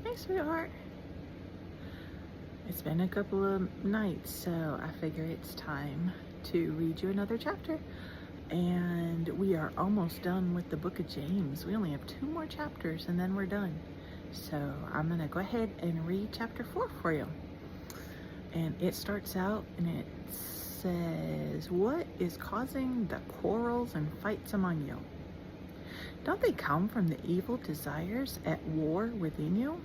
Hey, sweetheart. It's been a couple of nights, so I figure it's time to read you another chapter. And we are almost done with the book of James. We only have 2 more chapters and then we're done. So I'm going to go ahead and read chapter 4 for you. And it starts out and it says, "What is causing the quarrels and fights among you? Don't they come from the evil desires at war within you?"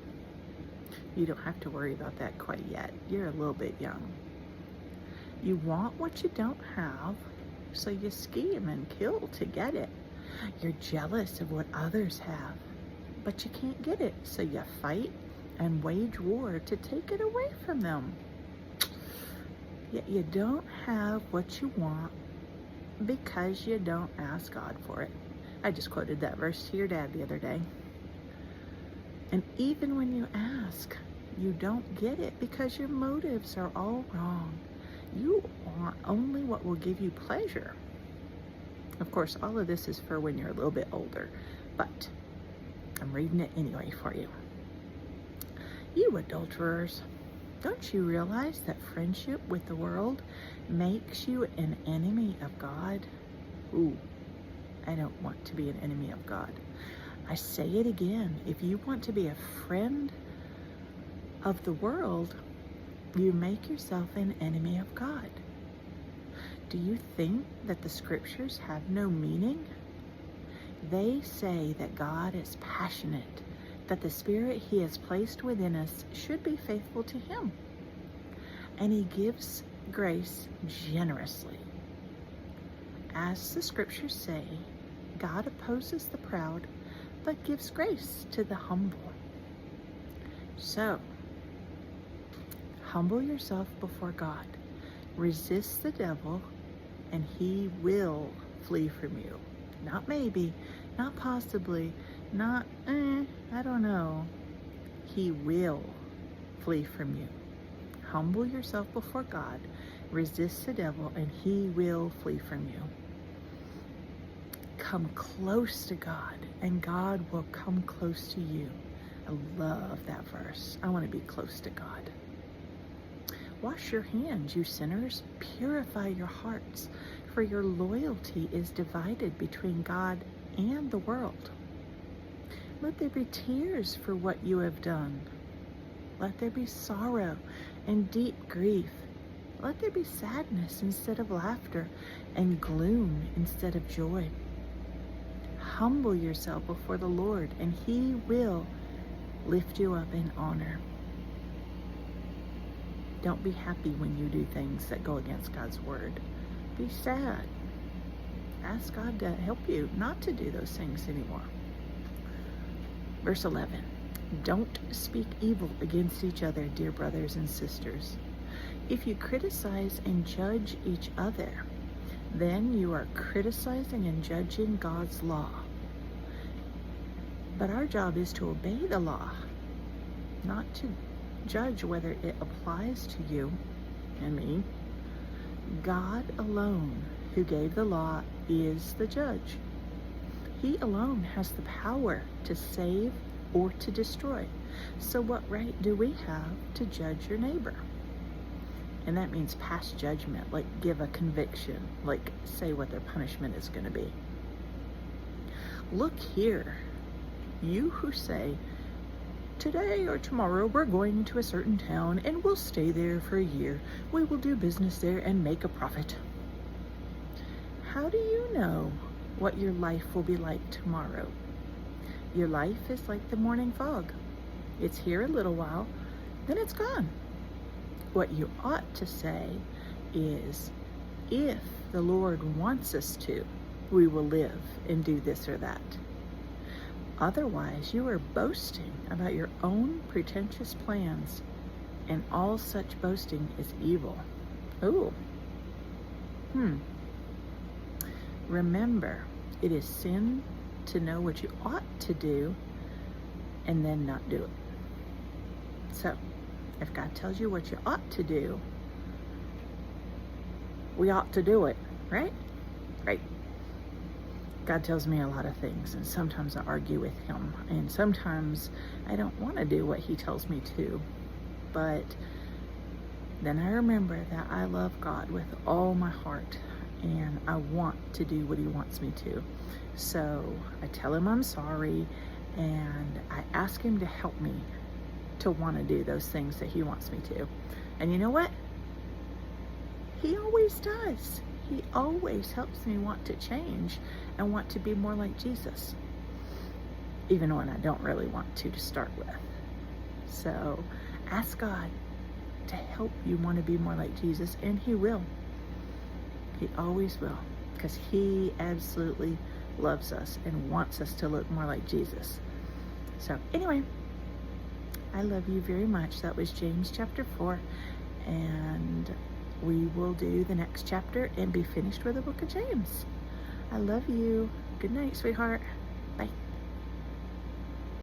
You don't have to worry about that quite yet. You're a little bit young. "You want what you don't have, so you scheme and kill to get it. You're jealous of what others have, but you can't get it, so you fight and wage war to take it away from them. Yet you don't have what you want because you don't ask God for it." I just quoted that verse to your dad the other day. "And even when you ask, you don't get it because your motives are all wrong. You want only what will give you pleasure." Of course, all of this is for when you're a little bit older, but I'm reading it anyway for you. "You adulterers, don't you realize that friendship with the world makes you an enemy of God?" Ooh, I don't want to be an enemy of God. I say it again, if you want to be a friend of the world, you make yourself an enemy of God. Do you think that the scriptures have no meaning? They say that God is passionate, that the Spirit He has placed within us should be faithful to Him, and He gives grace generously. As the scriptures say, God opposes the proud, but gives grace to the humble. So, humble yourself before God. Resist the devil, and he will flee from you. Not maybe, not possibly, not, I don't know. He will flee from you. Humble yourself before God. Resist the devil, and he will flee from you. Come close to God, and God will come close to you. I love that verse. I want to be close to God. Wash your hands, you sinners. Purify your hearts, for your loyalty is divided between God and the world. Let there be tears for what you have done. Let there be sorrow and deep grief. Let there be sadness instead of laughter, and gloom instead of joy. Humble yourself before the Lord, and He will lift you up in honor. Don't be happy when you do things that go against God's word. Be sad. Ask God to help you not to do those things anymore. Verse 11. "Don't speak evil against each other, dear brothers and sisters. If you criticize and judge each other, then you are criticizing and judging God's law. But our job is to obey the law, not to judge whether it applies to you and me. God alone, who gave the law, is the judge. He alone has the power to save or to destroy. So what right do we have to judge your neighbor?" And that means pass judgment, like give a conviction, like say what their punishment is going to be. "Look here, you who say, 'Today or tomorrow we're going to a certain town and we'll stay there for a year. We will do business there and make a profit.' How do you know what your life will be like tomorrow? Your life is like the morning fog. It's here a little while, then it's gone. What you ought to say is, 'If the Lord wants us to, we will live and do this or that.' Otherwise, you are boasting about your own pretentious plans, and all such boasting is evil." Ooh. "Remember, it is sin to know what you ought to do and then not do it." So, if God tells you what you ought to do, we ought to do it, right? Right. God tells me a lot of things, and sometimes I argue with him, and sometimes I don't want to do what he tells me to. But then I remember that I love God with all my heart, and I want to do what he wants me to. So I tell him I'm sorry, and I ask him to help me to want to do those things that he wants me to. And you know what? He always does. He always helps me want to change and want to be more like Jesus, even when I don't really want to start with. So ask God to help you want to be more like Jesus, and he will. He always will, because he absolutely loves us and wants us to look more like Jesus. So anyway, I love you very much. That was James chapter 4, and we will do the next chapter and be finished with the book of James. I love you. Good night, sweetheart.